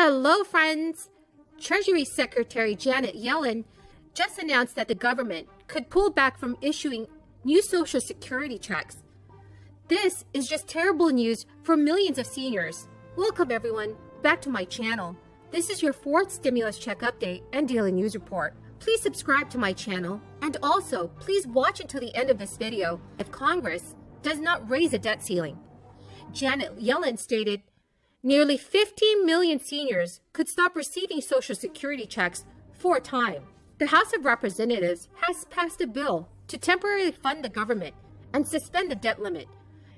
Hello, friends! Treasury Secretary Janet Yellen just announced that the government could pull back from issuing new Social Security checks. This is just terrible news for millions of seniors. Welcome, everyone, back to my channel. This is your fourth stimulus check update and daily news report. Please subscribe to my channel, and also please watch until the end of this video if Congress does not raise the debt ceiling. Janet Yellen stated, nearly 15 million seniors could stop receiving Social Security checks for a time. The House of Representatives has passed a bill to temporarily fund the government and suspend the debt limit.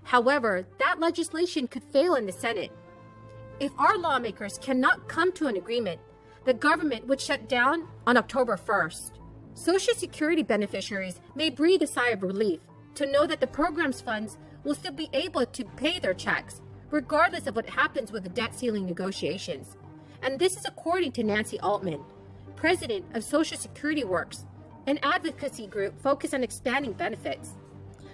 However, that legislation could fail in the Senate. If our lawmakers cannot come to an agreement, the government would shut down on October 1st. Social Security beneficiaries may breathe a sigh of relief to know that the program's funds will still be able to pay their checks, regardless of what happens with the debt ceiling negotiations. And this is according to Nancy Altman, president of Social Security Works, an advocacy group focused on expanding benefits.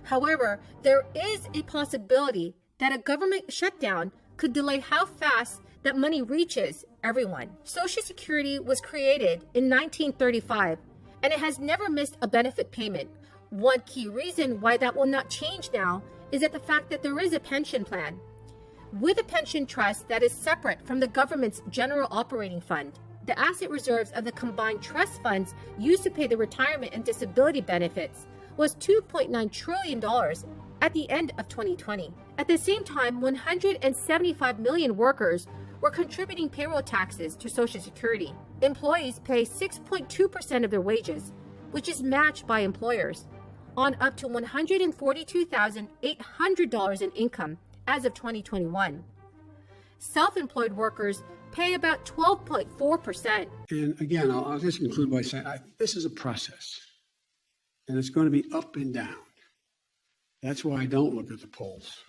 However, there is a possibility that a government shutdown could delay how fast that money reaches everyone. Social Security was created in 1935, and it has never missed a benefit payment. One key reason why that will not change now is that the fact that there is a pension plan, with a pension trust that is separate from the government's general operating fund. The asset reserves of the combined trust funds used to pay the retirement and disability benefits was $2.9 trillion at the end of 2020. At the same time, 175 million workers were contributing payroll taxes to Social Security. Employees pay 6.2% of their wages, which is matched by employers, on up to $142,800 in income as of 2021. Self-employed workers pay about 12.4%. And again, I'll just conclude by saying this is a process, and it's going to be up and down. That's why I don't look at the polls.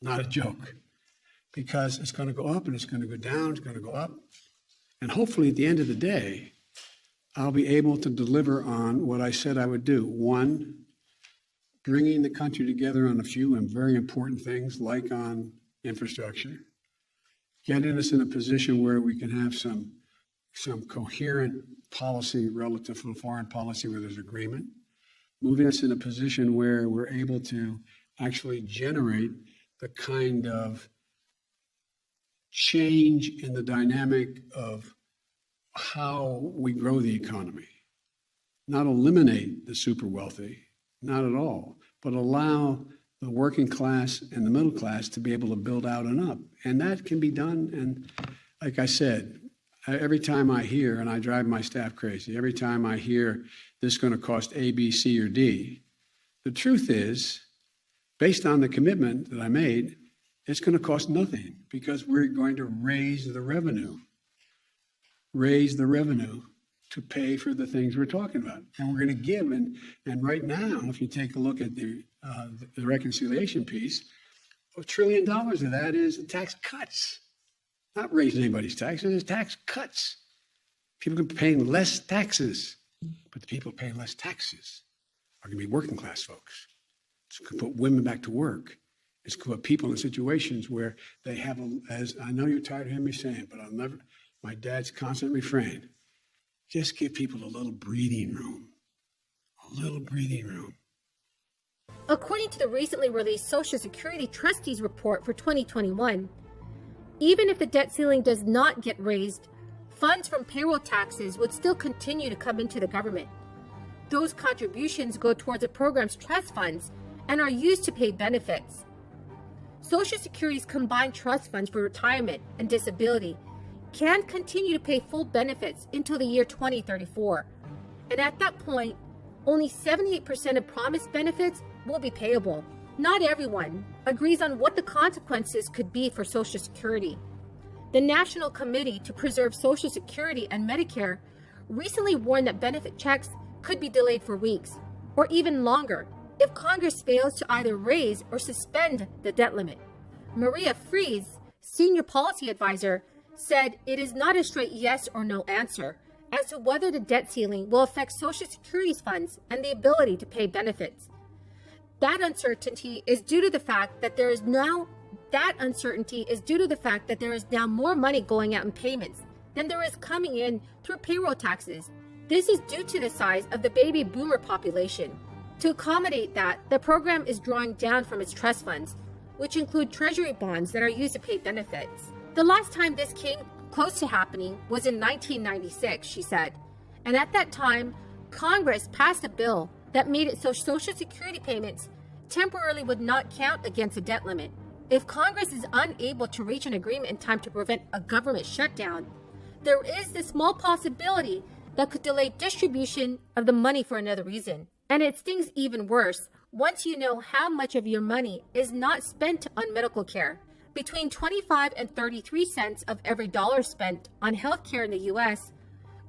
Not a joke. Because it's going to go up and it's going to go down, it's going to go up. And hopefully at the end of the day, I'll be able to deliver on what I said I would do. One, bringing the country together on a few and very important things like on infrastructure, getting us in a position where we can have some coherent policy relative to foreign policy where there's agreement, moving us in a position where we're able to actually generate the kind of change in the dynamic of how we grow the economy. Not eliminate the super wealthy, not at all, but allow the working class and the middle class to be able to build out and up. And that can be done. And like I said, every time I hear, and I drive my staff crazy, every time I hear this is going to cost A, B, C, or D, the truth is, based on the commitment that I made, it's going to cost nothing because we're going to raise the revenue to pay for the things we're talking about. And we're going to give, and right now, if you take a look at the reconciliation piece, $1 trillion of that is tax cuts. Not raising anybody's taxes, it's tax cuts. People are paying less taxes, but the people paying less taxes are going to be working class folks. It's going to put women back to work. It's going to put people in situations where they have, as I know you're tired of hearing me saying, but my dad's constant refrain, just give people a little breathing room. A little breathing room. According to the recently released Social Security Trustees Report for 2021, even if the debt ceiling does not get raised, funds from payroll taxes would still continue to come into the government. Those contributions go towards the program's trust funds and are used to pay benefits. Social Security's combined trust funds for retirement and disability can continue to pay full benefits until the year 2034. And at that point, only 78% of promised benefits will be payable. Not everyone agrees on what the consequences could be for Social Security. The National Committee to Preserve Social Security and Medicare recently warned that benefit checks could be delayed for weeks or even longer if Congress fails to either raise or suspend the debt limit. Maria Fries, senior policy advisor, said it is not a straight yes or no answer as to whether the debt ceiling will affect Social Security's funds and the ability to pay benefits. That uncertainty is due to the fact that there is now That uncertainty is due to the fact that there is now more money going out in payments than there is coming in through payroll taxes. This is due to the size of the baby boomer population. To accommodate that, the program is drawing down from its trust funds, which include treasury bonds that are used to pay benefits. The last time this came close to happening was in 1996, she said. And at that time, Congress passed a bill that made it so Social Security payments temporarily would not count against the debt limit. If Congress is unable to reach an agreement in time to prevent a government shutdown, there is the small possibility that could delay distribution of the money for another reason. And it stings even worse once you know how much of your money is not spent on medical care. Between 25 and 33 cents of every dollar spent on healthcare in the U.S.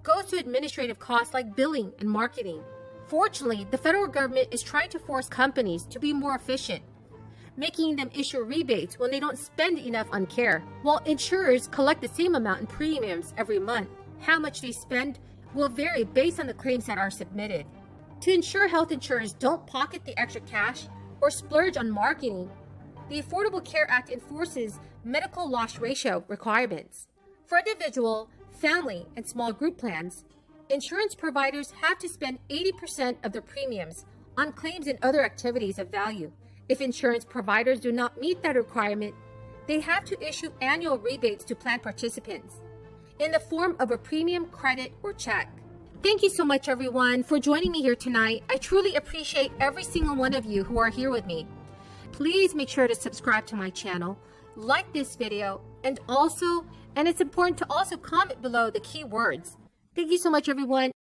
goes to administrative costs like billing and marketing. Fortunately, the federal government is trying to force companies to be more efficient, making them issue rebates when they don't spend enough on care, while insurers collect the same amount in premiums every month. How much they spend will vary based on the claims that are submitted. To ensure health insurers don't pocket the extra cash or splurge on marketing, the Affordable Care Act enforces medical loss ratio requirements. For individual, family, and small group plans, insurance providers have to spend 80% of their premiums on claims and other activities of value. If insurance providers do not meet that requirement, they have to issue annual rebates to plan participants in the form of a premium, credit, or check. Thank you so much, everyone, for joining me here tonight. I truly appreciate every single one of you who are here with me. Please make sure to subscribe to my channel, like this video, and it's important to also comment below the key words. Thank you so much, everyone.